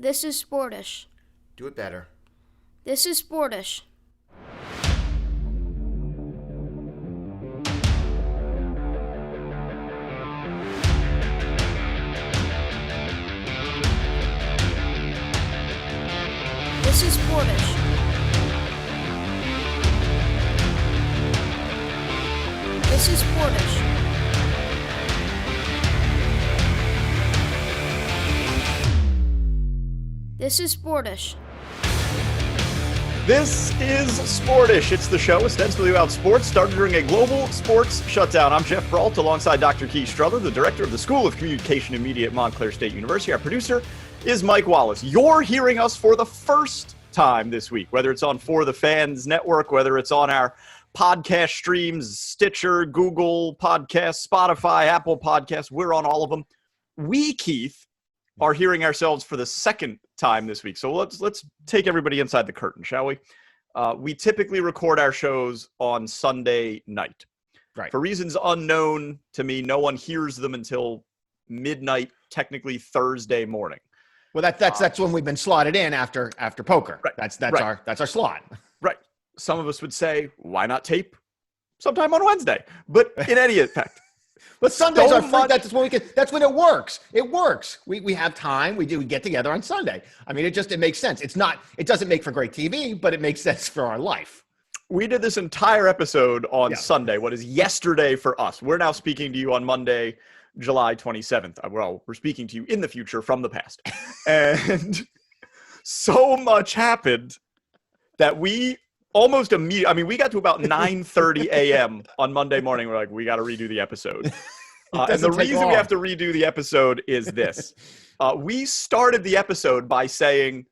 This is Sportish. Do it better. This is Sportish. This is Sportish. This is Sportish. This is Sportish. This is Sportish. It's the show ostensibly about sports, started during a global sports shutdown. I'm Geoff Brault alongside Dr. Keith Strudler, the director of the School of Communication and Media at Montclair State University. Our producer is Mike Wallace. You're hearing us for the first time this week, whether it's on For the Fans Network, whether it's on our podcast streams, Stitcher, Google Podcasts, Spotify, Apple Podcasts. We're on all of them. We, Keith, are hearing ourselves for the second time this week. So let's take everybody inside the curtain, shall we? We typically record our shows on Sunday night. Right. For reasons unknown to me, no one hears them until midnight, technically Thursday morning. Well, that's when we've been slotted in after poker. Right. That's Right. our slot. Right. Some of us would say, why not tape sometime on Wednesday? But in any event. But Sundays are free. That's when we can. That's when it works. It works. We have time. We get together on Sunday. I mean, it makes sense. It doesn't make for great TV, but it makes sense for our life. We did this entire episode on Sunday, what is yesterday for us. We're now speaking to you on Monday, July 27th. Well, we're speaking to you in the future from the past. And so much happened that we almost immediately, I mean, we got to about 9:30 a.m. on Monday morning. We're like, we got to redo the episode. And the reason we have to redo the episode is this. We started the episode by saying,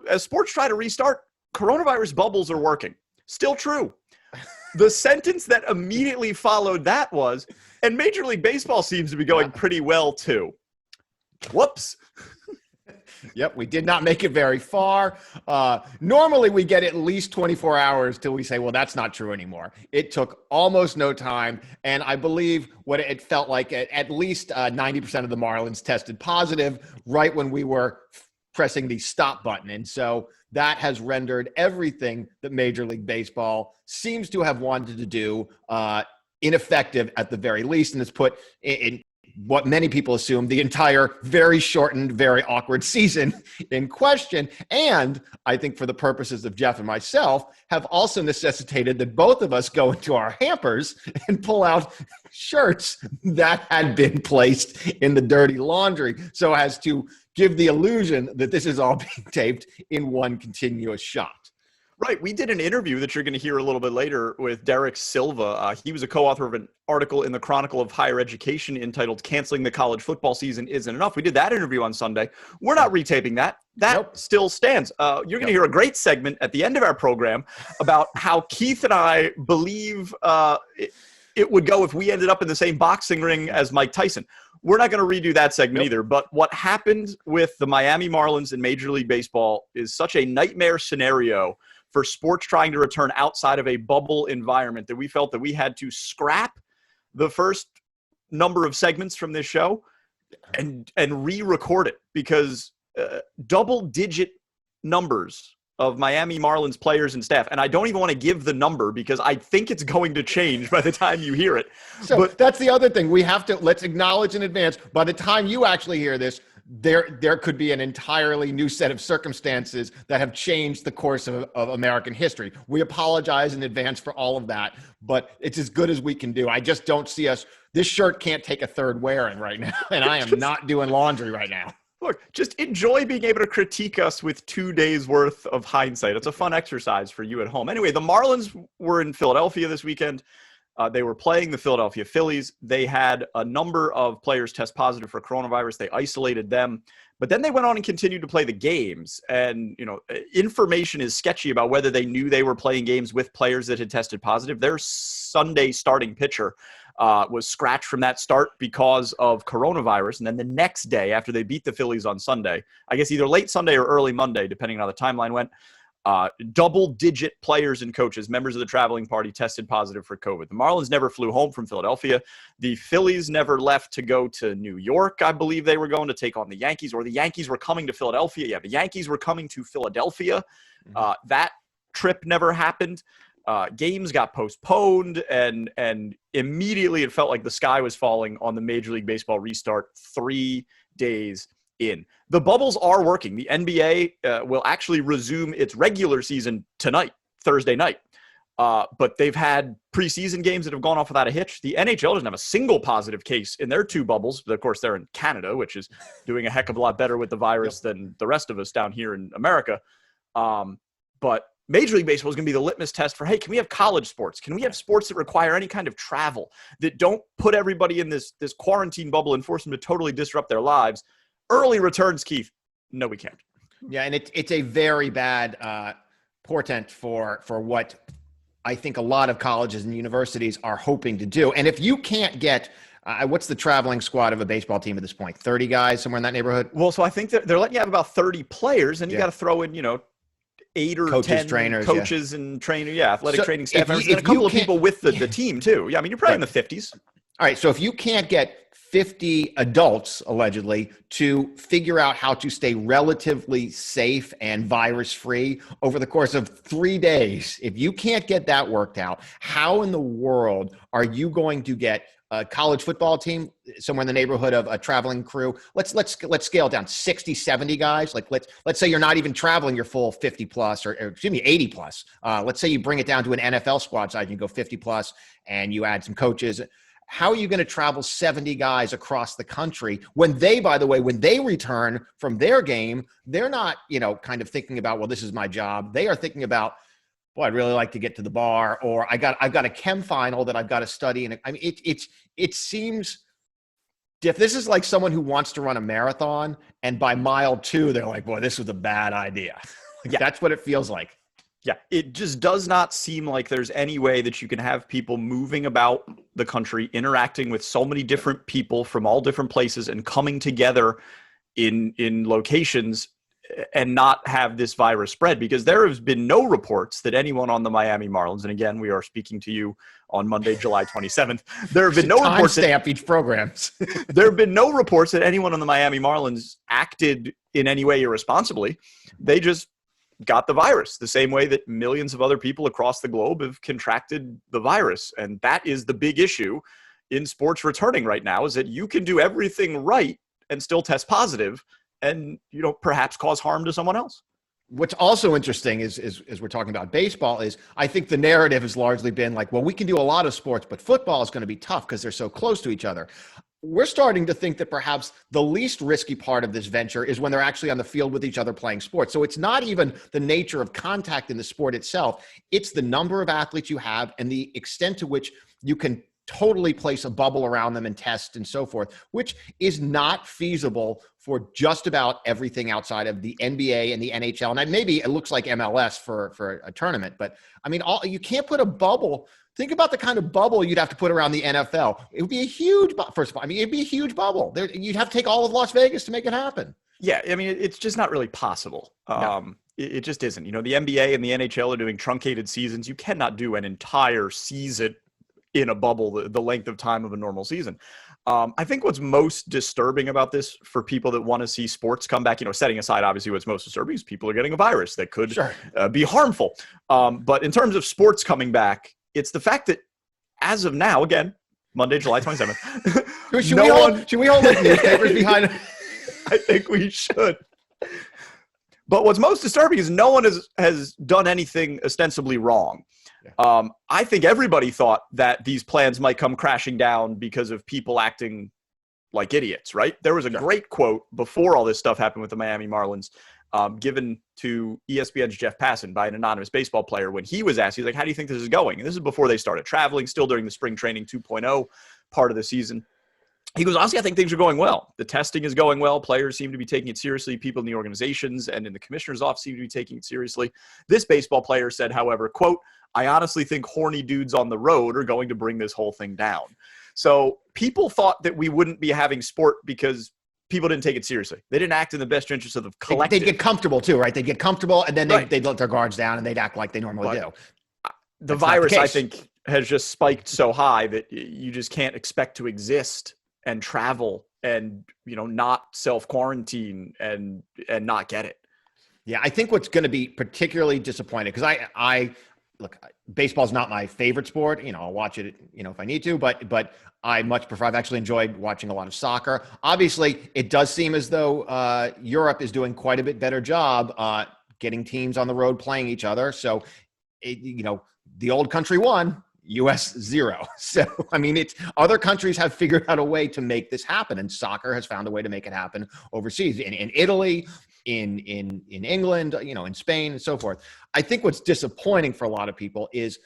as sports try to restart, coronavirus bubbles are working. Still true. The sentence that immediately followed that was, and Major League Baseball seems to be going pretty well too. Whoops. Yep, we did not make it very far. Normally, we get at least 24 hours till we say, well, that's not true anymore. It took almost no time, and I believe what it felt like at least 90% of the Marlins tested positive right when we were pressing the stop button. And so that has rendered everything that Major League Baseball seems to have wanted to do ineffective at the very least, and it's put in what many people assume the entire very shortened, very awkward season in question. And I think for the purposes of Geoff and myself, have also necessitated that both of us go into our hampers and pull out shirts that had been placed in the dirty laundry so as to give the illusion that this is all being taped in one continuous shot. Right. We did an interview that you're going to hear a little bit later with Derek Silva. He was a co-author of an article in the Chronicle of Higher Education entitled Canceling the College Football Season Isn't Enough. We did that interview on Sunday. We're not retaping that. That still stands. You're going to hear a great segment at the end of our program about how Keith and I believe it would go if we ended up in the same boxing ring as Mike Tyson. We're not going to redo that segment either. But what happened with the Miami Marlins in Major League Baseball is such a nightmare scenario for sports trying to return outside of a bubble environment that we felt that we had to scrap the first number of segments from this show and re-record it because double-digit numbers of Miami Marlins players and staff, and I don't even want to give the number because I think it's going to change by the time you hear it. But that's the other thing. Let's acknowledge in advance, by the time you actually hear this, there could be an entirely new set of circumstances that have changed the course of American history. We apologize in advance for all of that, but it's as good as we can do. I just don't see us. This shirt can't take a third wearing right now, and I am not doing laundry right now. Look, just enjoy being able to critique us with 2 days worth of hindsight. It's a fun exercise for you at home. Anyway, the Marlins were in Philadelphia this weekend. They were playing the Philadelphia Phillies. They had a number of players test positive for coronavirus. They isolated them, but then they went on and continued to play the games. And, information is sketchy about whether they knew they were playing games with players that had tested positive. Their Sunday starting pitcher was scratched from that start because of coronavirus. And then the next day after they beat the Phillies on Sunday, I guess either late Sunday or early Monday, depending on how the timeline went, Double-digit players and coaches, members of the traveling party, tested positive for COVID. The Marlins never flew home from Philadelphia. The Phillies never left to go to New York. I believe they were going to take on the Yankees, or the Yankees were coming to Philadelphia. Yeah, the Yankees were coming to Philadelphia. That trip never happened. Games got postponed, and immediately it felt like the sky was falling on the Major League Baseball restart 3 days in. The bubbles are working. The NBA will actually resume its regular season tonight, Thursday night. But they've had preseason games that have gone off without a hitch. The NHL doesn't have a single positive case in their 2 bubbles. But of course, they're in Canada, which is doing a heck of a lot better with the virus than the rest of us down here in America. But Major League Baseball is going to be the litmus test for, hey, can we have college sports? Can we have sports that require any kind of travel, that don't put everybody in this quarantine bubble and force them to totally disrupt their lives? Early returns, Keith. No, we can't. Yeah, and it's a very bad portent for what I think a lot of colleges and universities are hoping to do. And if you can't get what's the traveling squad of a baseball team at this point? 30 guys, somewhere in that neighborhood? Well, so I think that they're letting you have about 30 players, and you got to throw in, 8 or coaches, 10 trainers, coaches and trainers, athletic training staff, and if a couple of you people with the team too. Yeah, I mean, you're probably in the 50s. All right, so if you can't get 50 adults, allegedly, to figure out how to stay relatively safe and virus-free over the course of 3 days, if you can't get that worked out, how in the world are you going to get a college football team somewhere in the neighborhood of a traveling crew? Let's scale down 60, 70 guys. Like let's say you're not even traveling your full 50 plus or excuse me, 80 plus. Let's say you bring it down to an NFL squad size, you go 50 plus and you add some coaches. How are you going to travel 70 guys across the country when they, by the way, when they return from their game, they're not, kind of thinking about, well, this is my job. They are thinking about, boy, I'd really like to get to the bar, or I've got a chem final that I've got to study. And I mean, it seems this is like someone who wants to run a marathon, and by mile 2, they're like, boy, this was a bad idea. That's what it feels like. Yeah, it just does not seem like there's any way that you can have people moving about the country, interacting with so many different people from all different places and coming together in locations and not have this virus spread, because there has been no reports that anyone on the Miami Marlins, and again, we are speaking to you on Monday, July 27th. There have been no reports stamp each programs. There have been no reports that anyone on the Miami Marlins acted in any way irresponsibly. They just got the virus the same way that millions of other people across the globe have contracted the virus. And that is the big issue in sports returning right now, is that you can do everything right and still test positive and, perhaps cause harm to someone else. What's also interesting is we're talking about baseball, is I think the narrative has largely been like, well, we can do a lot of sports, but football is going to be tough because they're so close to each other. We're starting to think that perhaps the least risky part of this venture is when they're actually on the field with each other playing sports. So it's not even the nature of contact in the sport itself. It's the number of athletes you have and the extent to which you can totally place a bubble around them and test and so forth, which is not feasible for just about everything outside of the NBA and the NHL. And maybe it looks like MLS for a tournament, but I mean, you can't put a bubble. Think about the kind of bubble you'd have to put around the NFL. It would be a huge, first of all, it'd be a huge bubble. You'd have to take all of Las Vegas to make it happen. Yeah, I mean, it's just not really possible. No. It just isn't. The NBA and the NHL are doing truncated seasons. You cannot do an entire season in a bubble the length of time of a normal season. I think what's most disturbing about this for people that want to see sports come back, setting aside obviously what's most disturbing is people are getting a virus that could be harmful. But in terms of sports coming back, it's the fact that as of now, again, Monday, July 27th. Should we hold the newspapers behind? I think we should. But what's most disturbing is no one has done anything ostensibly wrong. I think everybody thought that these plans might come crashing down because of people acting like idiots, right? There was a great quote before all this stuff happened with the Miami Marlins, given to ESPN's Jeff Passan by an anonymous baseball player when he was asked, he's like, how do you think this is going? And this is before they started traveling, still during the spring training 2.0 part of the season. He goes, honestly, I think things are going well. The testing is going well. Players seem to be taking it seriously. People in the organizations and in the commissioner's office seem to be taking it seriously. This baseball player said, however, quote, I honestly think horny dudes on the road are going to bring this whole thing down. So people thought that we wouldn't be having sport because people didn't take it seriously. They didn't act in the best interest of the collective. They'd get comfortable too, right? They'd get comfortable, and then Right. they'd let their guards down, and they'd act like they normally do. The That's not the virus, I case. think, has just spiked so high that you just can't expect to exist and travel and, not self-quarantine and not get it. Yeah, I think what's going to be particularly disappointing, because I look, baseball's not my favorite sport. I'll watch it, if I need to, but I much prefer. I've actually enjoyed watching a lot of soccer. Obviously, it does seem as though Europe is doing quite a bit better job getting teams on the road playing each other. So, the old country won, US 0. So, it's other countries have figured out a way to make this happen, and soccer has found a way to make it happen overseas in Italy, in England, in Spain, and so forth. I think what's disappointing for a lot of people is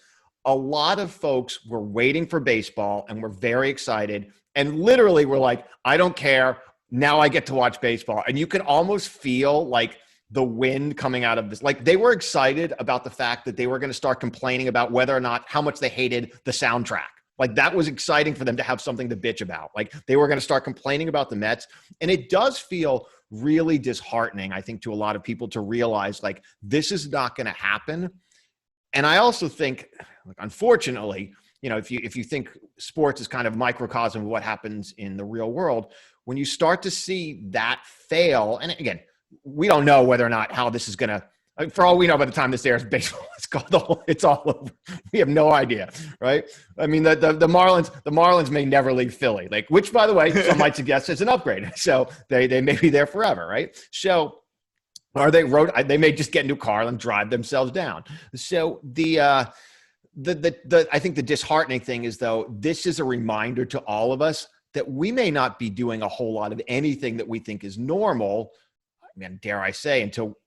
a lot of folks were waiting for baseball and were very excited, and literally were like, I don't care. Now I get to watch baseball. And you can almost feel like the wind coming out of this. Like, they were excited about the fact that they were going to start complaining about whether or not how much they hated the soundtrack. Like, that was exciting for them to have something to bitch about. Like, they were going to start complaining about the Mets. And it does feel really disheartening, I think, to a lot of people to realize, like, this is not going to happen. And I also think, like, unfortunately, if you think sports is kind of microcosm of what happens in the real world, when you start to see that fail, and again, we don't know whether or not how this is going to, for all we know, by the time this airs, baseball, it's all over. We have no idea, right? The Marlins may never leave Philly, which, by the way, some might suggest is an upgrade. So they may be there forever, right? So, they may just get into a car and drive themselves down. So I think the disheartening thing is, though, this is a reminder to all of us that we may not be doing a whole lot of anything that we think is normal, dare I say, until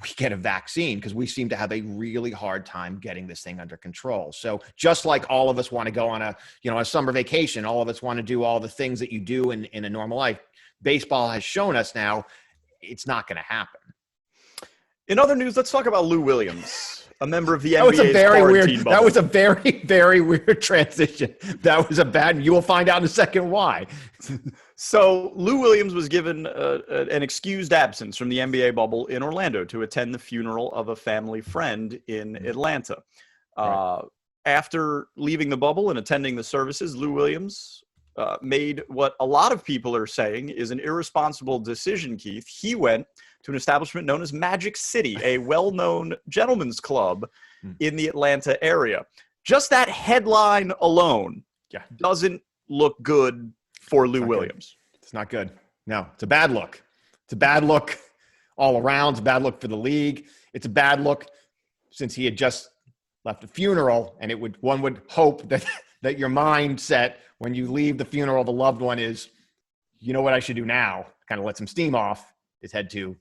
we get a vaccine, because we seem to have a really hard time getting this thing under control. So just like all of us want to go on a summer vacation, all of us want to do all the things that you do in a normal life, baseball has shown us now it's not going to happen. In other news, let's talk about Lou Williams, a member of the NBA's That was a very weird. bubble. That was a very, very weird transition. That was a bad. You will find out in a second why. So Lou Williams was given an excused absence from the NBA bubble in Orlando to attend the funeral of a family friend in Atlanta. Right. After leaving the bubble and attending the services, Lou Williams made what a lot of people are saying is an irresponsible decision, Keith. He went to an establishment known as Magic City, a well-known gentleman's club in the Atlanta area. Just that headline alone doesn't look good for Lou Williams. It's not good. No, it's a bad look. It's a bad look all around. It's a bad look for the league. It's a bad look since he had just left a funeral, and one would hope that your mindset when you leave the funeral of a loved one is, you know what I should do now? Kind of let some steam off, is head to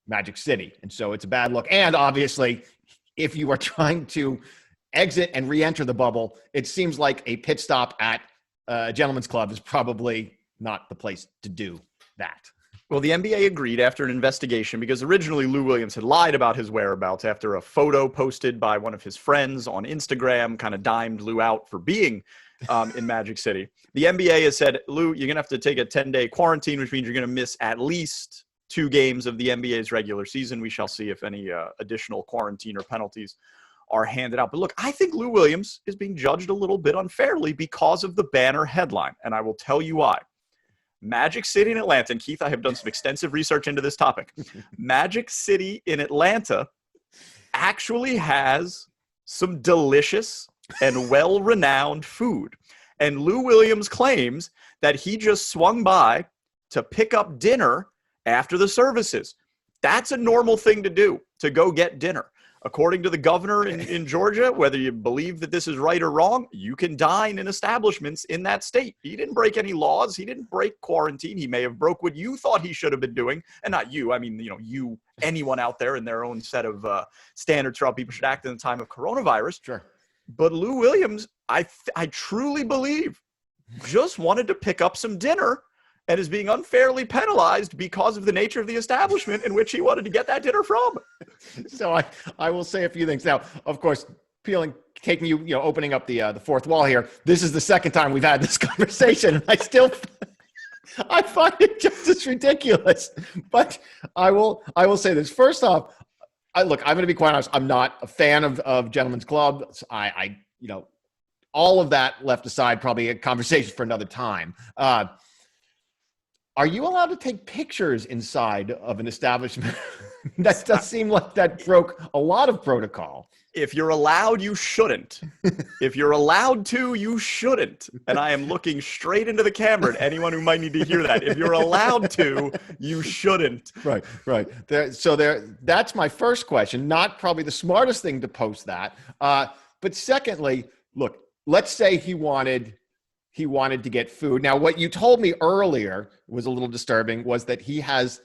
Magic City. And so it's a bad look. And obviously, if you are trying to exit and re-enter the bubble, it seems like a pit stop at a gentleman's club is probably not the place to do that. Well, the NBA agreed after an investigation, because originally Lou Williams had lied about his whereabouts after a photo posted by one of his friends on Instagram kind of dimed Lou out for being in Magic City. The NBA has said, Lou, you're going to have to take a 10-day quarantine, which means you're going to miss at least 2 games of the NBA's regular season. We shall see if any additional quarantine or penalties are handed out. But look, I think Lou Williams is being judged a little bit unfairly because of the banner headline, and I will tell you why. Magic City in Atlanta, and Keith, I have done some extensive research into this topic. Magic City in Atlanta actually has some delicious and well-renowned food. And Lou Williams claims that he just swung by to pick up dinner after the services. That's a normal thing to do, to go get dinner. According to the governor in Georgia, whether you believe that this is right or wrong, you can dine in establishments in that state. He didn't break any laws. He didn't break quarantine. He may have broke what you thought he should have been doing. And not you. I mean, you, anyone out there in their own set of standards for how people should act in the time of coronavirus. Sure. But Lou Williams, I truly believe, just wanted to pick up some dinner and is being unfairly penalized because of the nature of the establishment in which he wanted to get that dinner from. So I will say a few things. Now, of course, taking you, opening up the fourth wall here, this is the second time we've had this conversation. And I find it just as ridiculous. But I will say this. First off, I'm going to be quite honest. I'm not a fan of Gentlemen's Club. All of that left aside, probably a conversation for another time. Are you allowed to take pictures inside of an establishment? That does seem like that broke a lot of protocol. If you're allowed, you shouldn't. If you're allowed to, you shouldn't. And I am looking straight into the camera at anyone who might need to hear that. If you're allowed to, you shouldn't. Right. That's my first question. Not probably the smartest thing to post that. But secondly, look, let's say he wanted to get food. Now, what you told me earlier was a little disturbing, was that he has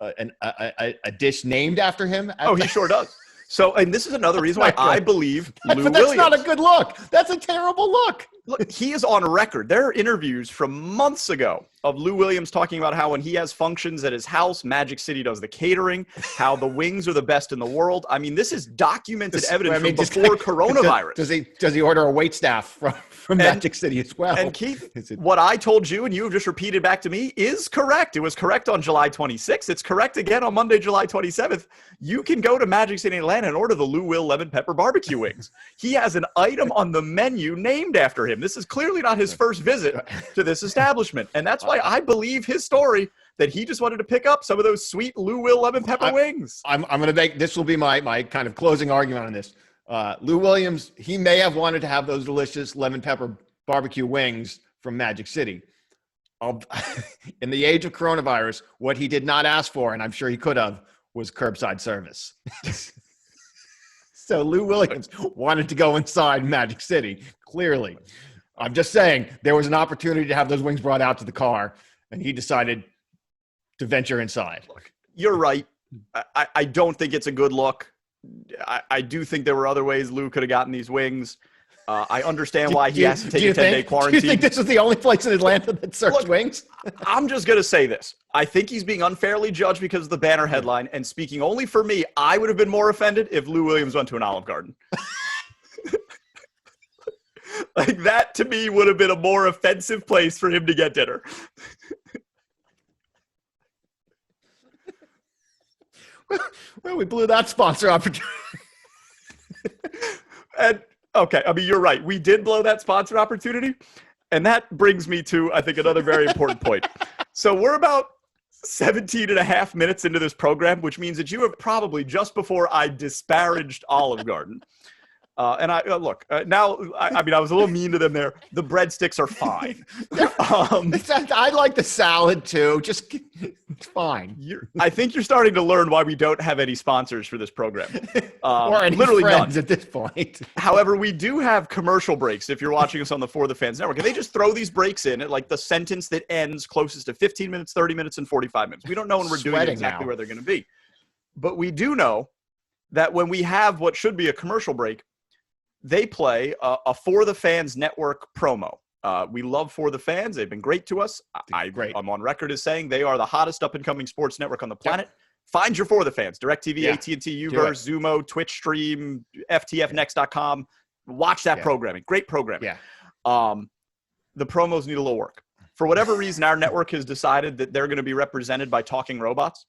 a dish named after him. Oh, he sure does. So, and this is another reason why I believe Lou But that's Williams. not a good look. That's a terrible look. Look, he is on record. There are interviews from months ago of Lou Williams talking about how when he has functions at his house, Magic City does the catering, how the wings are the best in the world. I mean, this is documented evidence from before coronavirus. Does he order a waitstaff from Magic City as well? And Keith, what I told you and you have just repeated back to me is correct. It was correct on July 26th. It's correct again on Monday, July 27th. You can go to Magic City in Atlanta and order the Lou Will lemon pepper barbecue wings. He has an item on the menu named after him. This is clearly not his first visit to this establishment. And that's why I believe his story that he just wanted to pick up some of those sweet Lou Will lemon pepper wings. I'm going to make, this will be my kind of closing argument on this. Lou Williams, he may have wanted to have those delicious lemon pepper barbecue wings from Magic City. In the age of coronavirus, what he did not ask for, and I'm sure he could have, was curbside service. So Lou Williams wanted to go inside Magic City, clearly. I'm just saying there was an opportunity to have those wings brought out to the car, and he decided to venture inside. Look, you're right. I don't think it's a good look. I do think there were other ways Lou could have gotten these wings. I understand why he has to take a 10-day quarantine. Do you think this is the only place in Atlanta that serves wings? I'm just going to say this. I think he's being unfairly judged because of the banner headline. And speaking only for me, I would have been more offended if Lou Williams went to an Olive Garden. Like that, to me, would have been a more offensive place for him to get dinner. Well, we blew that sponsor opportunity. And okay, I mean, you're right. We did blow that sponsor opportunity. And that brings me to, I think, another very important point. So we're about 17 and a half minutes into this program, which means that you have probably just before I disparaged Olive Garden. And I look, now, I mean, I was a little mean to them there. The breadsticks are fine. I like the salad too. Just it's fine. I think you're starting to learn why we don't have any sponsors for this program. Or any literally friends none at this point. However, we do have commercial breaks if you're watching us on the For the Fans Network. And they just throw these breaks in at like the sentence that ends closest to 15 minutes, 30 minutes, and 45 minutes. We don't know when we're doing exactly where they're going to be. But we do know that when we have what should be a commercial break, they play a For the Fans Network promo. We love For the Fans. They've been great to us. I'm on record as saying they are the hottest up-and-coming sports network on the planet. Yep. Find your For the Fans. DirecTV, AT&T, Uverse, Xumo, Twitch Stream, FTFnext.com. Watch that programming. Great programming. Yeah. The promos need a little work. For whatever reason, our network has decided that they're going to be represented by talking robots.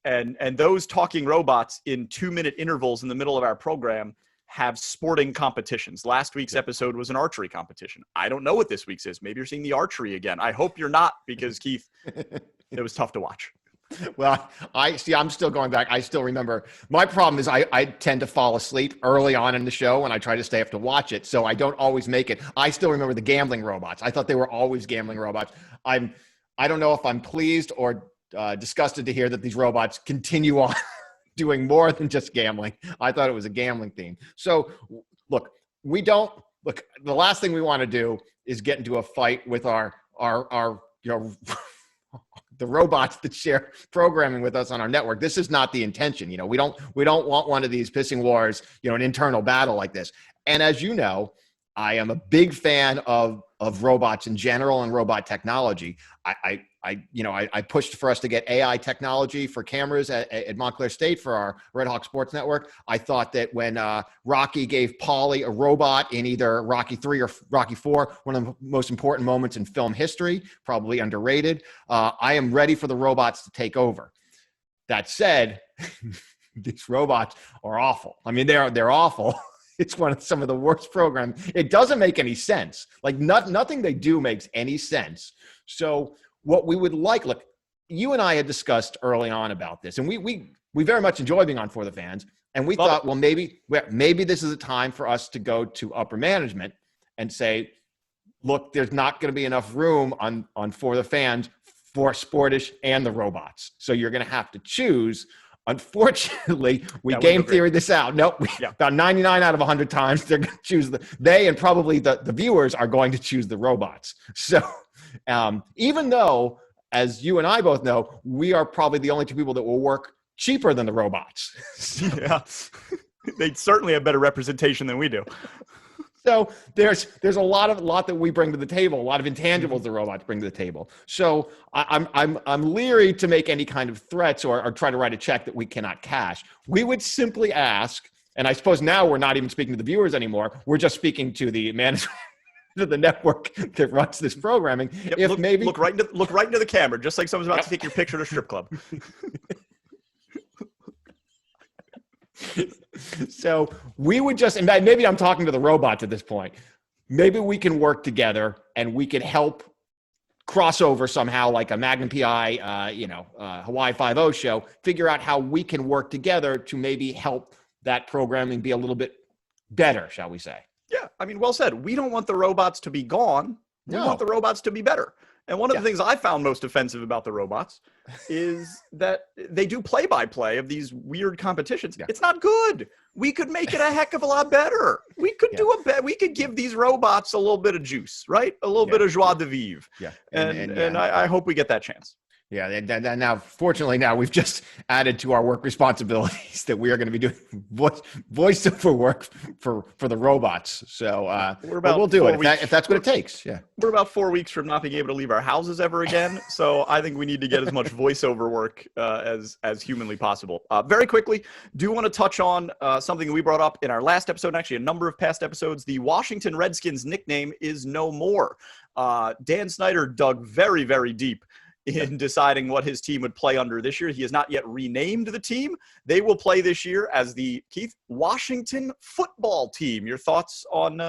And those talking robots in 2-minute intervals in the middle of our program have sporting competitions. Last week's episode was an archery competition. I don't know what this week's is. Maybe you're seeing the archery again. I hope you're not, because Keith, it was tough to watch. Well, I'm still going back. I still remember. My problem is I tend to fall asleep early on in the show and I try to stay up to watch it. So I don't always make it. I still remember the gambling robots. I thought they were always gambling robots. I don't know if I'm pleased or disgusted to hear that these robots continue on doing more than just gambling. I thought it was a gambling theme. So look, the last thing we want to do is get into a fight with our the robots that share programming with us on our network. This is not the intention. We don't want one of these pissing wars, an internal battle like this. And as you know, I am a big fan of robots in general and robot technology. I pushed for us to get AI technology for cameras at Montclair State for our Red Hawk Sports Network. I thought that when Rocky gave Paulie a robot in either Rocky 3 or Rocky 4, one of the most important moments in film history, probably underrated. I am ready for the robots to take over. That said, these robots are awful. I mean, they're awful. It's some of the worst programs. It doesn't make any sense. Like nothing they do makes any sense. So what we would like, look, you and I had discussed early on about this, and we very much enjoy being on For the Fans. And we thought, well, maybe this is a time for us to go to upper management and say, look, there's not going to be enough room on For the Fans for Sportish and the robots. So you're going to have to choose. Unfortunately, we game theory this out. Nope. About 99 out of 100 times, they're going to choose they and probably the viewers are going to choose the robots. So even though, as you and I both know, we are probably the only two people that will work cheaper than the robots. Yeah. They certainly have better representation than we do. So there's a lot that we bring to the table, a lot of intangibles the robots bring to the table. So I'm leery to make any kind of threats or try to write a check that we cannot cash. We would simply ask, and I suppose now we're not even speaking to the viewers anymore. We're just speaking to the management of the network that runs this programming. Yep, look right into the camera, just like someone's about to take your picture at a strip club. So we would just, and maybe I'm talking to the robots at this point. Maybe we can work together and we can help cross over somehow, like a Magnum PI, Hawaii Five-0 show, figure out how we can work together to maybe help that programming be a little bit better, shall we say. Yeah, I mean, well said. We don't want the robots to be gone. We want the robots to be better. And one of the things I found most offensive about the robots is that they do play-by-play of these weird competitions. Yeah. It's not good. We could make it a heck of a lot better. We could we could give these robots a little bit of juice, right? A little bit of joie de vivre. Yeah. And I hope we get that chance. Yeah, and now, fortunately, we've just added to our work responsibilities that we are going to be doing voiceover work for the robots. So we'll do it if that's what it takes. Yeah, we're about 4 weeks from not being able to leave our houses ever again. So I think we need to get as much voiceover work as humanly possible. Very quickly, do want to touch on something we brought up in our last episode, and actually a number of past episodes. The Washington Redskins nickname is no more. Dan Snyder dug very, very deep in deciding what his team would play under this year. He has not yet renamed the team. They will play this year as the Washington football team. Your thoughts on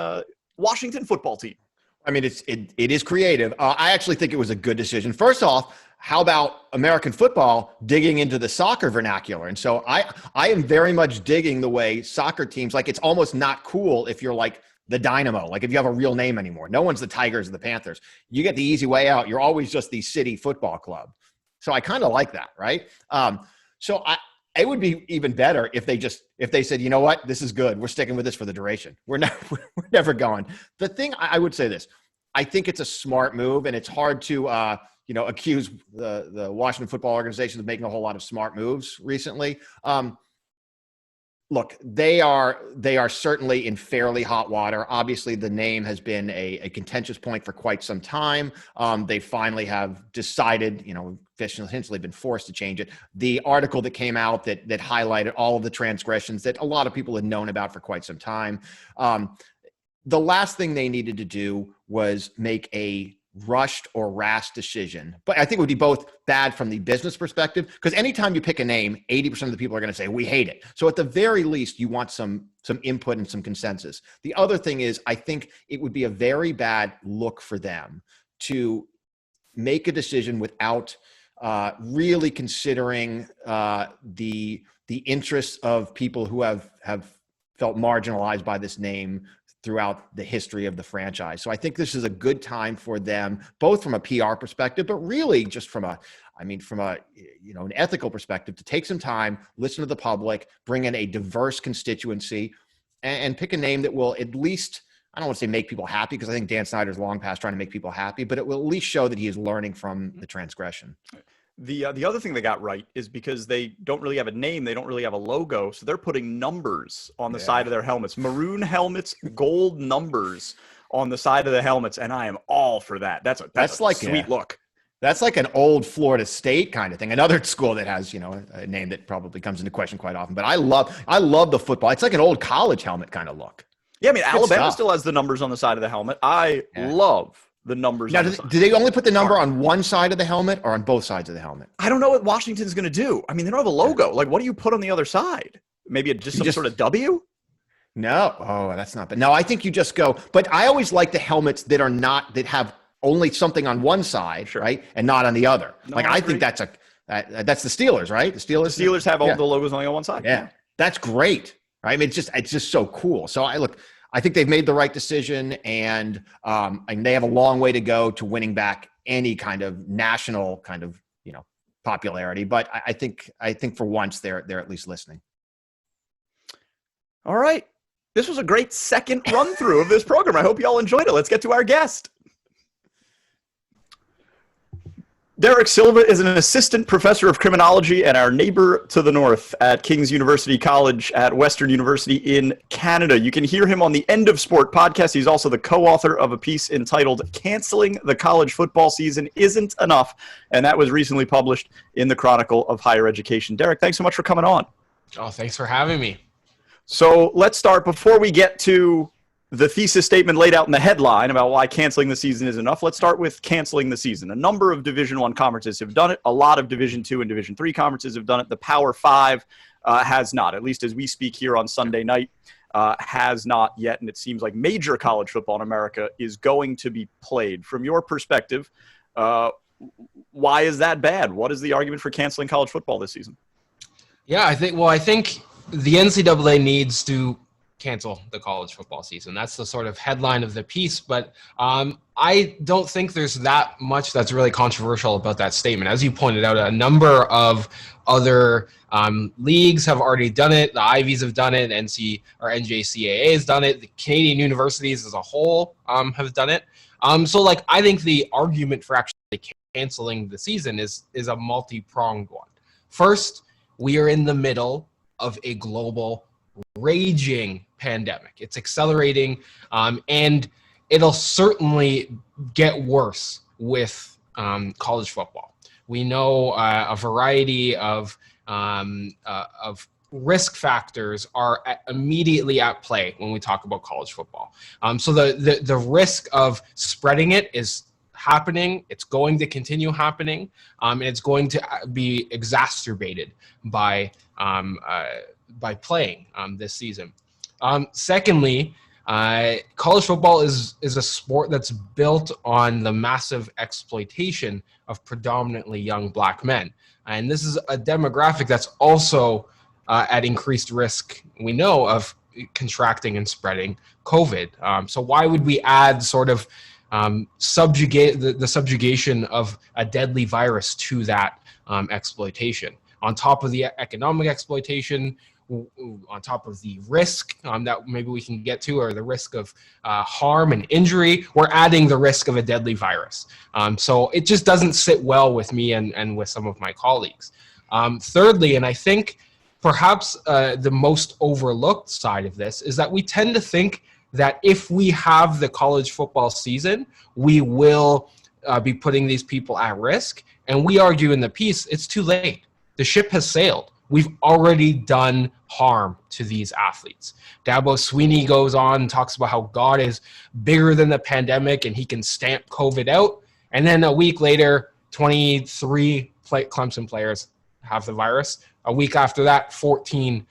Washington football team? I mean, it is creative. I actually think it was a good decision. First off, how about American football digging into the soccer vernacular? And so I am very much digging the way soccer teams, like it's almost not cool if you're like the Dynamo, like if you have a real name anymore. No one's the Tigers or the Panthers. You get the easy way out. You're always just the city football club. So I kind of like that, right? So it would be even better if they said, you know what, this is good. We're sticking with this for the duration. We're never going. The thing I would say this, I think it's a smart move, and it's hard to accuse the Washington Football Organization of making a whole lot of smart moves recently. Look, they are certainly in fairly hot water. Obviously, the name has been a contentious point for quite some time. They finally have decided, essentially been forced to change it. The article that came out that highlighted all of the transgressions that a lot of people had known about for quite some time. The last thing they needed to do was make a rushed or rash decision. But I think it would be both bad from the business perspective, because anytime you pick a name, 80% of the people are going to say, we hate it. So at the very least, you want some input and some consensus. The other thing is, I think it would be a very bad look for them to make a decision without really considering the interests of people who have felt marginalized by this name throughout the history of the franchise. So I think this is a good time for them, both from a PR perspective, but really just from an ethical perspective, to take some time, listen to the public, bring in a diverse constituency, and pick a name that will at least, I don't want to say make people happy, because I think Dan Snyder's long past trying to make people happy, but it will at least show that he is learning from the transgression. The other thing they got right is because they don't really have a name, they don't really have a logo, so they're putting numbers on the side of their helmets. Maroon helmets, gold numbers on the side of the helmets, and I am all for that. That's like a sweet look. That's like an old Florida State kind of thing. Another school that has, a name that probably comes into question quite often. But I love the football. It's like an old college helmet kind of look. Yeah, I mean, Good Alabama stuff. still has the numbers on the side of the helmet. I love the numbers Now, on the side. do they only put the number on one side of the helmet or on both sides of the helmet? I don't know what Washington's going to do. I mean, they don't have a logo. Like, what do you put on the other side? Maybe just some sort of W? No. Oh, that's not. But no, I think you just go. But I always like the helmets that have only something on one side, right, and not on the other. No, like I think that's that's the Steelers, right? The Steelers have all the logos only on one side. Yeah, that's great. Right? I mean, it's just so cool. So I think they've made the right decision, and they have a long way to go to winning back any kind of national kind of popularity. But I think for once they're at least listening. All right. This was a great second run through of this program. I hope you all enjoyed it. Let's get to our guest. Derek Silva is an assistant professor of criminology and our neighbor to the north at King's University College at Western University in Canada. You can hear him on the End of Sport podcast. He's also the co-author of a piece entitled Canceling the College Football Season Isn't Enough, and that was recently published in the Chronicle of Higher Education. Derek, thanks so much for coming on. Oh, thanks for having me. So let's start, before we get to the thesis statement laid out in the headline about why canceling the season is enough, let's start with canceling the season. A number of Division I conferences have done it. A lot of Division II and Division III conferences have done it. The Power Five has not, at least as we speak here on Sunday night, has not yet. And it seems like major college football in America is going to be played. From your perspective, why is that bad? What is the argument for canceling college football this season? Yeah, I think the NCAA needs to cancel the college football season. That's the sort of headline of the piece, but I don't think there's that much that's really controversial about that statement. As you pointed out, a number of other leagues have already done it. The Ivies have done it. NJCAA has done it. The Canadian universities as a whole have done it. So I think the argument for actually canceling the season is a multi-pronged one. First, we are in the middle of a global raging pandemic. It's accelerating, and it'll certainly get worse with college football. We know a variety of risk factors are immediately at play when we talk about college football. So the risk of spreading it is happening. It's going to continue happening, and it's going to be exacerbated by playing this season. Secondly, college football is a sport that's built on the massive exploitation of predominantly young black men. And this is a demographic that's also at increased risk, we know, of contracting and spreading COVID. So why would we add sort of subjugate the subjugation of a deadly virus to that exploitation? On top of the economic exploitation, on top of the risk that maybe we can get to, or the risk of harm and injury, we're adding the risk of a deadly virus. So it just doesn't sit well with me and with some of my colleagues. Thirdly, and I think perhaps the most overlooked side of this, is that we tend to think that if we have the college football season, we will be putting these people at risk. And we argue in the piece, it's too late. The ship has sailed. We've already done harm to these athletes. Dabo Swinney goes on and talks about how God is bigger than the pandemic and he can stamp COVID out. And then a week later, 23 Clemson players have the virus. A week after that, 14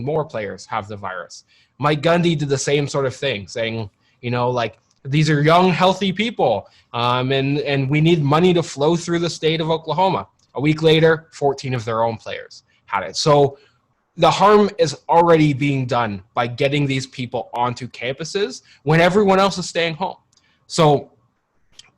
more players have the virus. Mike Gundy did the same sort of thing, saying, these are young, healthy people, and we need money to flow through the state of Oklahoma. A week later, 14 of their own players had it. So the harm is already being done by getting these people onto campuses when everyone else is staying home. So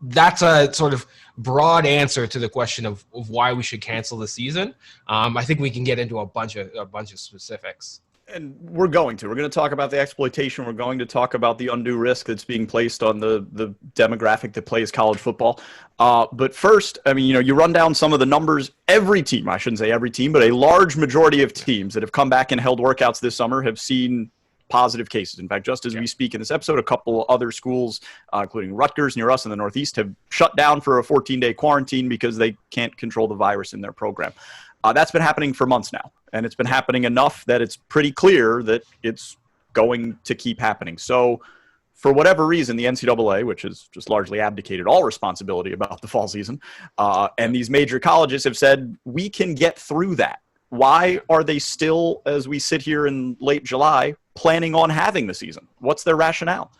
that's a sort of broad answer to the question of why we should cancel the season. I think we can get into a bunch of specifics. And we're going to talk about the exploitation. We're going to talk about the undue risk that's being placed on the demographic that plays college football. But first, you run down some of the numbers. Every team, I shouldn't say every team, but a large majority of teams that have come back and held workouts this summer have seen positive cases. In fact, just as we speak in this episode, a couple other schools, including Rutgers near us in the Northeast, have shut down for a 14-day quarantine because they can't control the virus in their program. That's been happening for months now, and it's been happening enough that it's pretty clear that it's going to keep happening. So for whatever reason, the NCAA, which has just largely abdicated all responsibility about the fall season, and these major colleges have said, we can get through that. Why are they still, as we sit here in late July, planning on having the season? What's their rationale?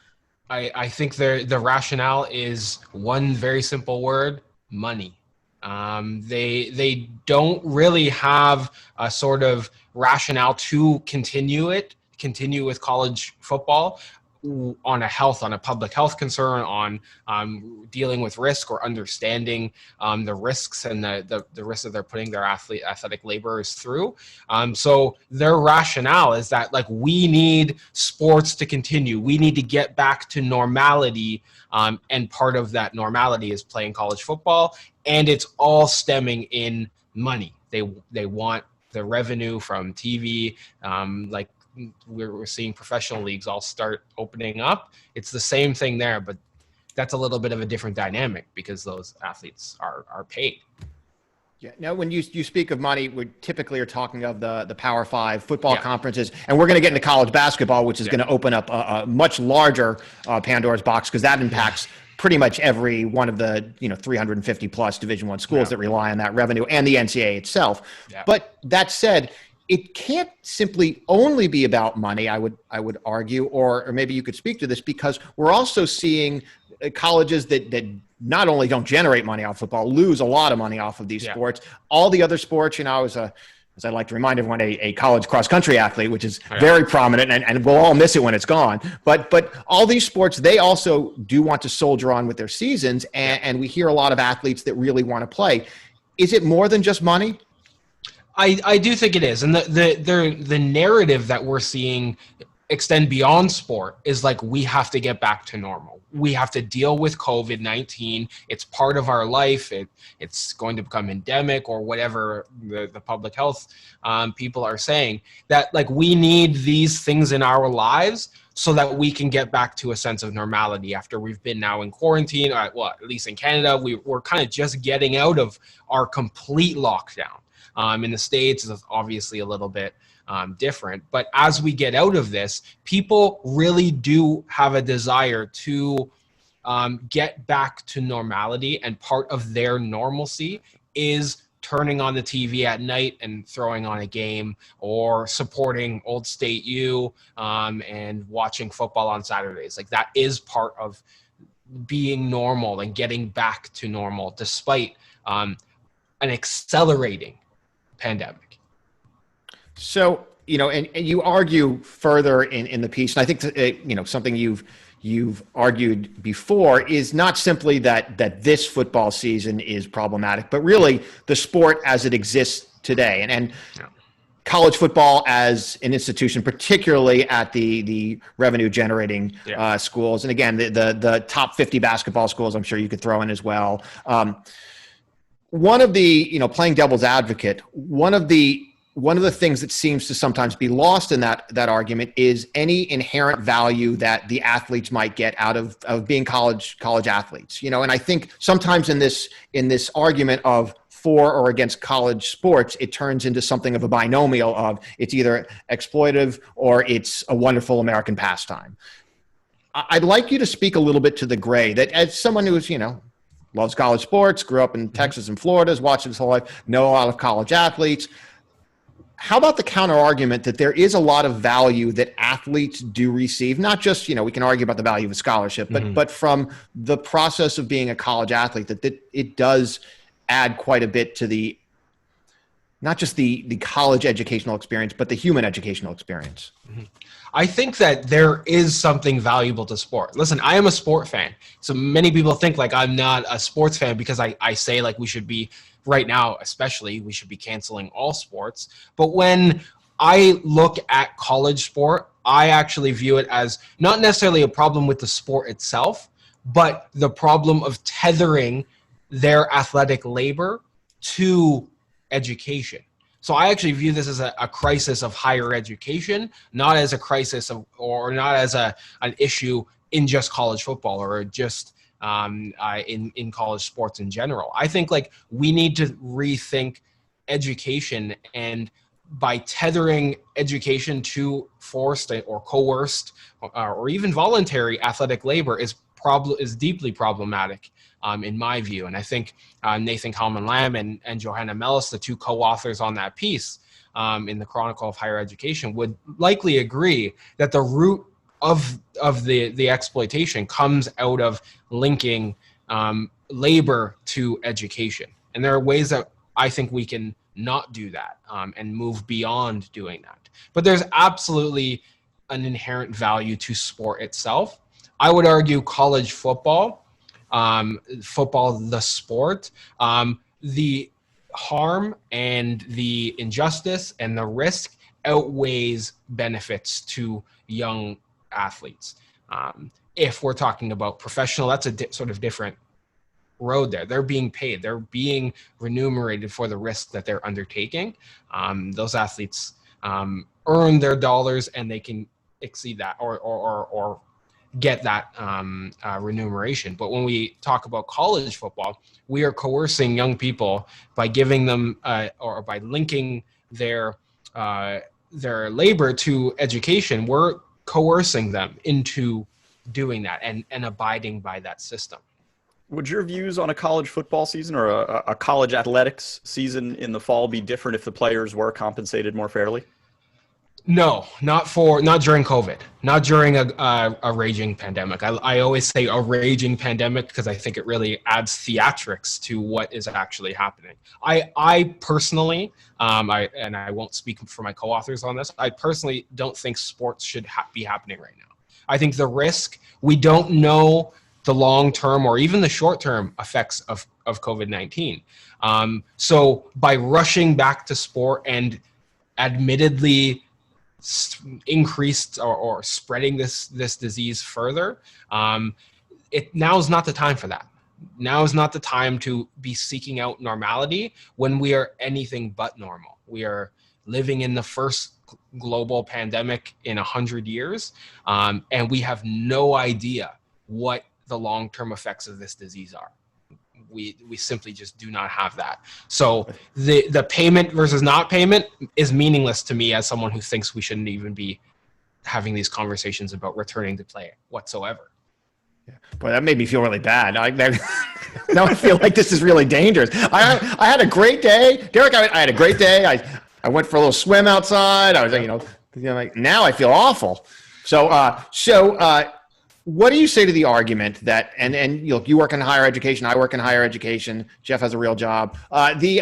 I think the rationale is one very simple word: money. They don't really have a sort of rationale to continue with college football on a public health concern, on dealing with risk or understanding the risks and the risks that they're putting their athletic laborers through. So their rationale is that, like, we need sports to continue. We need to get back to normality. And part of that normality is playing college football. And it's all stemming in money. They want the revenue from TV, like we're seeing professional leagues all start opening up. It's the same thing there, but that's a little bit of a different dynamic because those athletes are paid. Yeah. Now, when you speak of money, we typically are talking of the Power Five football conferences, and we're going to get into college basketball, which is going to open up a much larger Pandora's box, because that impacts pretty much every one of the 350 plus Division I schools that rely on that revenue, and the NCAA itself. Yeah. But that said, it can't simply only be about money, I would argue, or maybe you could speak to this, because we're also seeing colleges that not only don't generate money off football, lose a lot of money off of these sports. All the other sports, as I like to remind everyone, a college cross-country athlete, which is very prominent, and we'll all miss it when it's gone. But all these sports, they also do want to soldier on with their seasons, and we hear a lot of athletes that really want to play. Is it more than just money? I do think it is. And the narrative that we're seeing extend beyond sport is like, we have to get back to normal. We have to deal with COVID-19. It's part of our life. It's going to become endemic, or whatever the public health people are saying, that like we need these things in our lives so that we can get back to a sense of normality after we've been now in quarantine. At least in Canada, we're kind of just getting out of our complete lockdown. In the States, it's obviously a little bit different. But as we get out of this, people really do have a desire to get back to normality. And part of their normalcy is turning on the TV at night and throwing on a game, or supporting Old State U and watching football on Saturdays. Like, that is part of being normal and getting back to normal, despite an accelerating pandemic. So, and you argue further in the piece, and I think something you've argued before is not simply that this football season is problematic, but really the sport as it exists today, and college football as an institution, particularly at the revenue generating schools, and again the top 50 basketball schools, I'm sure you could throw in as well. One of the, playing devil's advocate, one of the things that seems to sometimes be lost in that argument is any inherent value that the athletes might get out of being college athletes. And I think sometimes in this argument of for or against college sports, it turns into something of a binomial of it's either exploitive or it's a wonderful American pastime. I'd like you to speak a little bit to the gray, that as someone who's, loves college sports, grew up in Texas and Florida, has watched his whole life, know a lot of college athletes. How about the counter argument that there is a lot of value that athletes do receive, not just, we can argue about the value of a scholarship, but from the process of being a college athlete, that it does add quite a bit to not just the college educational experience, but the human educational experience? Mm-hmm. I think that there is something valuable to sport. Listen, I am a sport fan. So many people think like I'm not a sports fan because I say like we should be, right now especially, we should be canceling all sports. But when I look at college sport, I actually view it as not necessarily a problem with the sport itself, but the problem of tethering their athletic labor to education. So I actually view this as a crisis of higher education, not as a crisis of, or not as an issue in just college football or just in college sports in general. I think like we need to rethink education, and by tethering education to forced or coerced or even voluntary athletic labor is deeply problematic in my view. And I think Nathan Kalman-Lamb and Johanna Mellis, the two co-authors on that piece in the Chronicle of Higher Education, would likely agree that the root of the exploitation comes out of linking labor to education. And there are ways that I think we can not do that and move beyond doing that. But there's absolutely an inherent value to sport itself. I would argue college football, the sport, the harm and the injustice and the risk outweighs benefits to young athletes. If we're talking about professional, that's a sort of different road there. They're being paid. They're being remunerated for the risk that they're undertaking. Those athletes earn their dollars, and they can exceed that or get that remuneration. But when we talk about college football, we are coercing young people by giving them or by linking their labor to education. We're coercing them into doing that and abiding by that system. Would your views on a college football season or a college athletics season in the fall be different if the players were compensated more fairly? No, not during COVID, not during a raging pandemic. I always say a raging pandemic because I think it really adds theatrics to what is actually happening. I personally, I won't speak for my co-authors on this, I personally don't think sports should be happening right now. I think the risk, we don't know the long-term or even the short-term effects of COVID-19. So by rushing back to sport and admittedly increased or spreading this disease further, now is not the time for that. Now is not the time to be seeking out normality when we are anything but normal. We are living in the first global pandemic in 100 years, and we have no idea what the long-term effects of this disease are. We simply just do not have that. So the payment versus not payment is meaningless to me as someone who thinks we shouldn't even be having these conversations about returning to play whatsoever. Yeah. Boy, that made me feel really bad. Now I feel like this is really dangerous. I had a great day, Derek. I had a great day. I went for a little swim outside. I was, like, now I feel awful. So what do you say to the argument that, and you work in higher education, I work in higher education, Geoff has a real job. The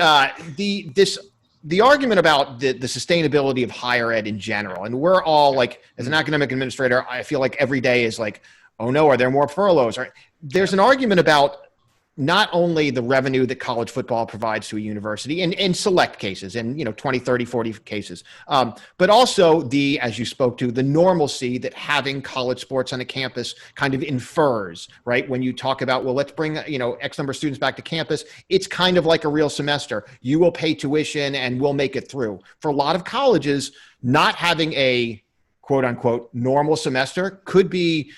argument about the sustainability of higher ed in general, and we're all like, as an academic administrator, I feel like every day is like, oh no, are there more furloughs? There's an argument about not only the revenue that college football provides to a university in select cases, in 20, 30, 40 cases, but also as you spoke to, the normalcy that having college sports on a campus kind of infers, right? When you talk about, well, let's bring X number of students back to campus, it's kind of like a real semester. You will pay tuition and we'll make it through. For a lot of colleges, not having a quote unquote normal semester could be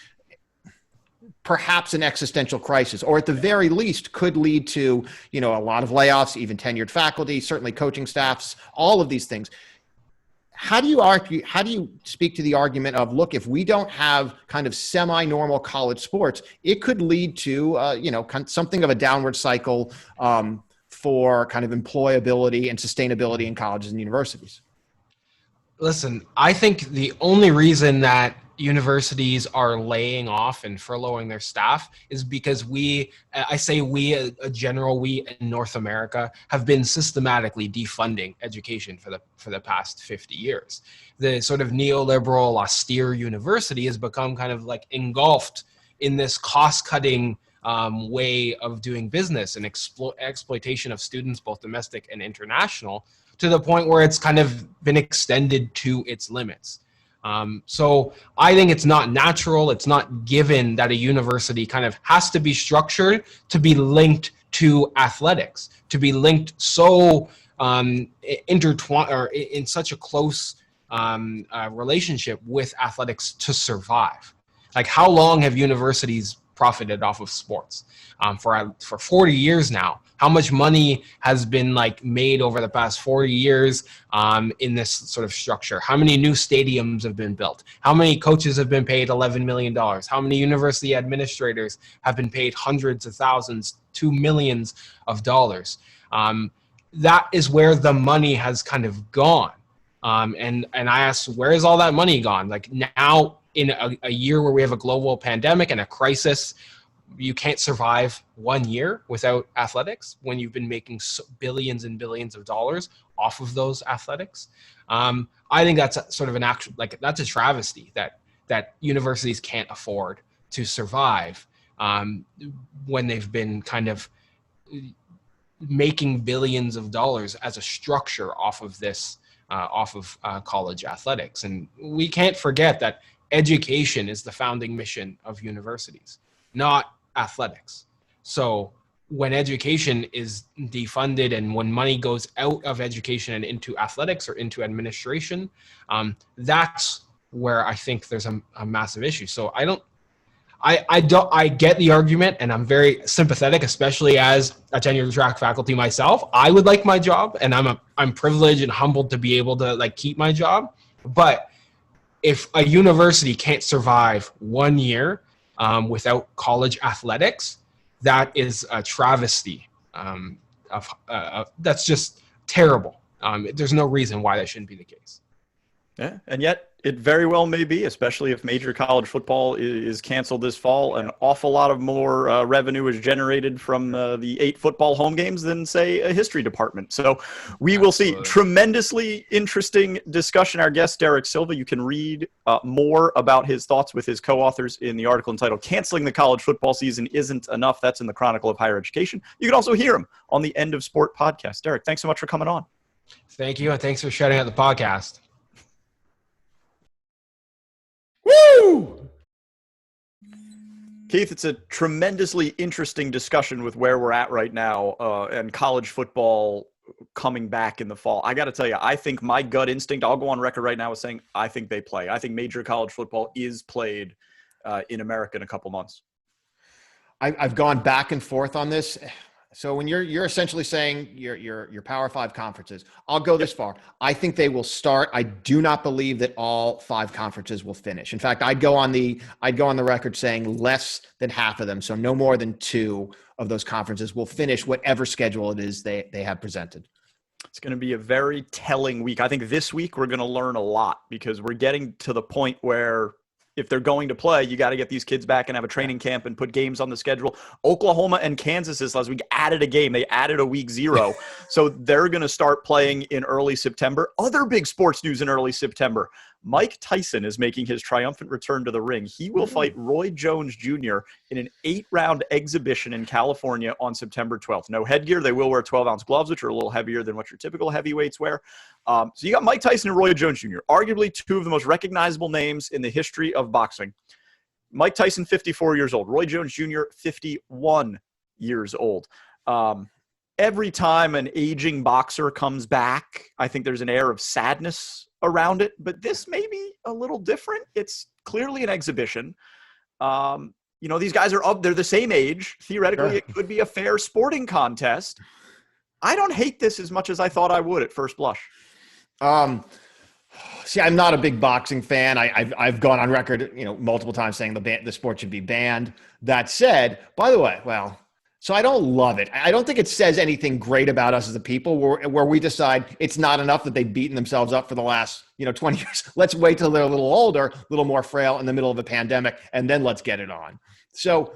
perhaps an existential crisis, or at the very least could lead to, a lot of layoffs, even tenured faculty, certainly coaching staffs, all of these things. How do you speak to the argument of, look, if we don't have kind of semi-normal college sports, it could lead to, something of a downward cycle for kind of employability and sustainability in colleges and universities? Listen, I think the only reason that universities are laying off and furloughing their staff is because we in North America have been systematically defunding education for the past 50 years. The sort of neoliberal austere university has become kind of like engulfed in this cost-cutting way of doing business and exploitation of students, both domestic and international, to the point where it's kind of been extended to its limits. So I think it's not natural, it's not given that a university kind of has to be structured to be linked to athletics, to be linked so intertwined or in such a close relationship with athletics to survive. Like, how long have universities profited off of sports? For 40 years now. How much money has been like made over the past 40 years in this sort of structure? How many new stadiums have been built? How many coaches have been paid $11 million? How many university administrators have been paid hundreds of thousands to millions of dollars? That is where the money has kind of gone. And I asked, where is all that money gone? Like, now in a year where we have a global pandemic and a crisis, you can't survive 1 year without athletics when you've been making billions and billions of dollars off of those athletics. I think that's sort of that's a travesty that universities can't afford to survive when they've been kind of making billions of dollars as a structure off of this, college athletics. And we can't forget that education is the founding mission of universities, not athletics. So when education is defunded and when money goes out of education and into athletics or into administration, that's where I think there's a massive issue. So I get the argument, and I'm very sympathetic, especially as a tenured track faculty myself. I would like my job, and I'm privileged and humbled to be able to like keep my job. But if a university can't survive 1 year without college athletics, that is a travesty. That's just terrible. There's no reason why that shouldn't be the case. Yeah, and yet it very well may be, especially if major college football is canceled this fall. An awful lot of more revenue is generated from the 8 football home games than, say, a history department. So we will see. Tremendously interesting discussion. Our guest, Derek Silva, you can read more about his thoughts with his co-authors in the article entitled "Canceling the College Football Season Isn't Enough." That's in the Chronicle of Higher Education. You can also hear him on the End of Sport podcast. Derek, thanks so much for coming on. Thank you, and thanks for shouting out the podcast. Woo! Keith, it's a tremendously interesting discussion with where we're at right now and college football coming back in the fall. I got to tell you, I think my gut instinct, I'll go on record right now as saying I think they play. I think major college football is played in America in a couple months. I've gone back and forth on this. So when you're essentially saying your Power 5 conferences, I'll go this far. I think they will start. I do not believe that all 5 conferences will finish. In fact, I'd go on the record saying less than half of them, so no more than 2 of those conferences will finish whatever schedule it is they have presented. It's going to be a very telling week. I think this week we're going to learn a lot because we're getting to the point where if they're going to play, you got to get these kids back and have a training camp and put games on the schedule. Oklahoma and Kansas this last week added a game. They added a week 0. So they're going to start playing in early September. Other big sports news in early September. Mike Tyson is making his triumphant return to the ring. He will fight Roy Jones Jr. in an 8-round exhibition in California on September 12th. No headgear. They will wear 12-ounce gloves, which are a little heavier than what your typical heavyweights wear. So you got Mike Tyson and Roy Jones Jr., arguably 2 of the most recognizable names in the history of boxing. Mike Tyson, 54 years old. Roy Jones Jr., 51 years old. Every time an aging boxer comes back, I think there's an air of sadness around it, but this may be a little different. It's clearly an exhibition. These guys are they're the same age. Theoretically, It could be a fair sporting contest. I don't hate this as much as I thought I would at first blush. See, I'm not a big boxing fan. I've gone on record, multiple times saying the sport should be banned. That said, by the way, so I don't love it. I don't think it says anything great about us as a people where we decide it's not enough that they've beaten themselves up for the last 20 years. Let's wait till they're a little older, a little more frail in the middle of a pandemic, and then let's get it on. So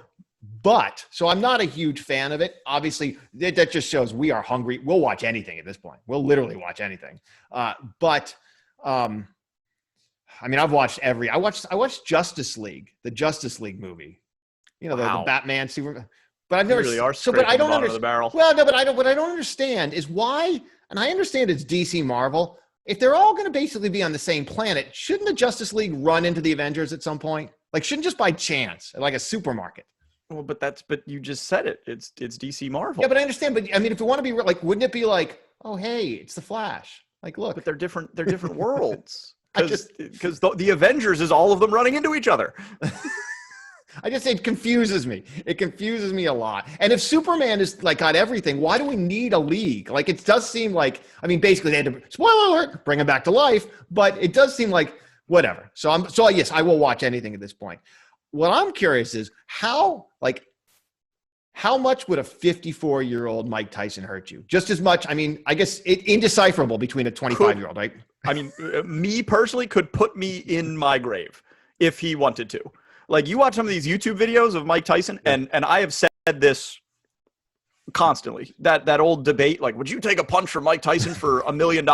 I'm not a huge fan of it. Obviously, that just shows we are hungry. We'll watch anything at this point. We'll literally watch anything. I've watched I watched Justice League, the Justice League movie. The Batman, Superman. But I've never. You really are so, but I don't understand. The barrel. Well, no, but what I don't understand is why. And I understand it's DC Marvel. If they're all going to basically be on the same planet, shouldn't the Justice League run into the Avengers at some point? Like, shouldn't just by chance, like a supermarket? Well, but you just said it. It's DC Marvel. Yeah, but I understand. But I mean, if you want to be like, wouldn't it be like oh, hey, it's the Flash. Like, look. But they're different worlds. I just- Because the Avengers is all of them running into each other. It confuses me. It confuses me a lot. And if Superman is like got everything, why do we need a league? Like, it does seem like, I mean, basically they had to, spoiler alert, bring him back to life, but it does seem like whatever. So yes, I will watch anything at this point. What I'm curious is how much would a 54-year-old Mike Tyson hurt you? Just as much. I mean, I guess indecipherable between a 25-year-old, right? I mean, me personally could put me in my grave if he wanted to. Like, you watch some of these YouTube videos of Mike Tyson, and I have said this constantly, that old debate, like, would you take a punch from Mike Tyson for $1 million?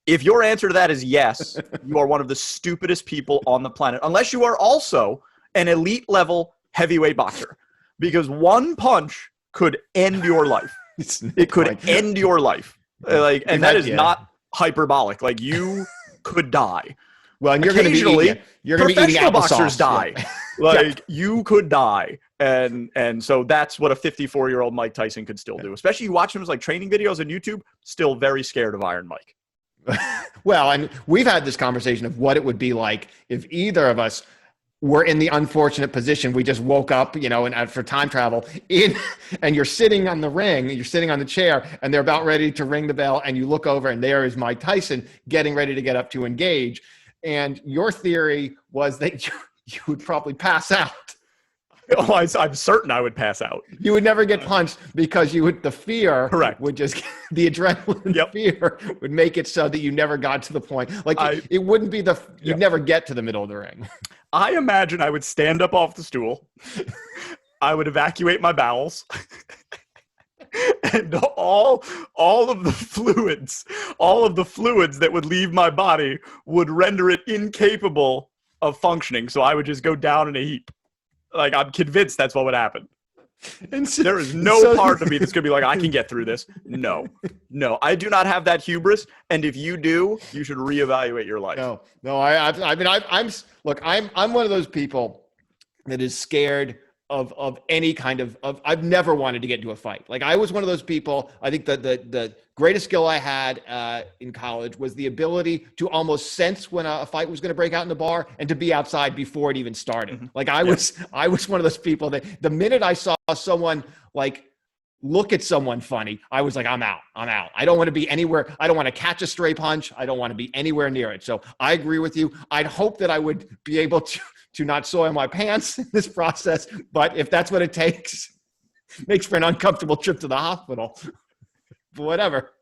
If your answer to that is yes, you are one of the stupidest people on the planet, unless you are also an elite level heavyweight boxer, because one punch could end your life. It could end your life. Like, and that is not hyperbolic. Like, you could die. Well, and you're going to be eating applesauce. Boxers die. Like, you could die. And so that's what a 54-year-old Mike Tyson could still do. Especially you watch him as like training videos on YouTube, still very scared of Iron Mike. Well, and we've had this conversation of what it would be like if either of us were in the unfortunate position. We just woke up, and for time travel and you're sitting on the ring, you're sitting on the chair, and they're about ready to ring the bell, and you look over and there is Mike Tyson getting ready to get up to engage. And your theory was that you would probably pass out. Oh, I'm certain I would pass out. You would never get punched because the fear Correct. would just, the adrenaline fear would make it so that you never got to the point. Like, it wouldn't be you'd never get to the middle of the ring. I imagine I would stand up off the stool. I would evacuate my bowels. And all of the fluids that would leave my body would render it incapable of functioning. So I would just go down in a heap. Like, I'm convinced that's what would happen. And so, there is no part of me that's going to be like, I can get through this. No, I do not have that hubris. And if you do, you should reevaluate your life. No, I'm one of those people that is scared of any kind of I've never wanted to get into a fight. Like, I was one of those people. I think that the greatest skill I had in college was the ability to almost sense when a fight was going to break out in the bar and to be outside before it even started. Mm-hmm. Like, I was one of those people that the minute I saw someone like look at someone funny, I was like, I'm out. I don't want to be anywhere. I don't want to catch a stray punch. I don't want to be anywhere near it. So I agree with you. I'd hope that I would be able to not soil my pants in this process. But if that's what it takes, makes for an uncomfortable trip to the hospital. But whatever.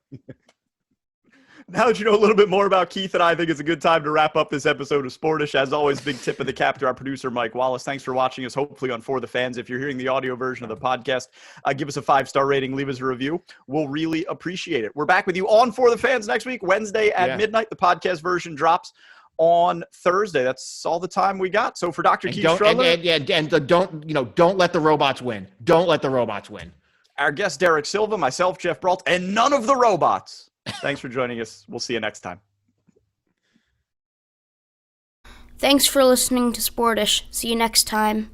Now that you know a little bit more about Keith and I think it's a good time to wrap up this episode of Sportish. As always, big tip of the cap to our producer, Mike Wallace. Thanks for watching us, hopefully on For the Fans. If you're hearing the audio version of the podcast, give us a 5-star rating, leave us a review. We'll really appreciate it. We're back with you on For the Fans next week, Wednesday at midnight. The podcast version drops on Thursday. That's all the time we got. So for Dr. Keith Strudler, don't let the robots win. Don't let the robots win. Our guest, Derek Silva, myself, Geoff Brault, and none of the robots. Thanks for joining us. We'll see you next time. Thanks for listening to Sportish. See you next time.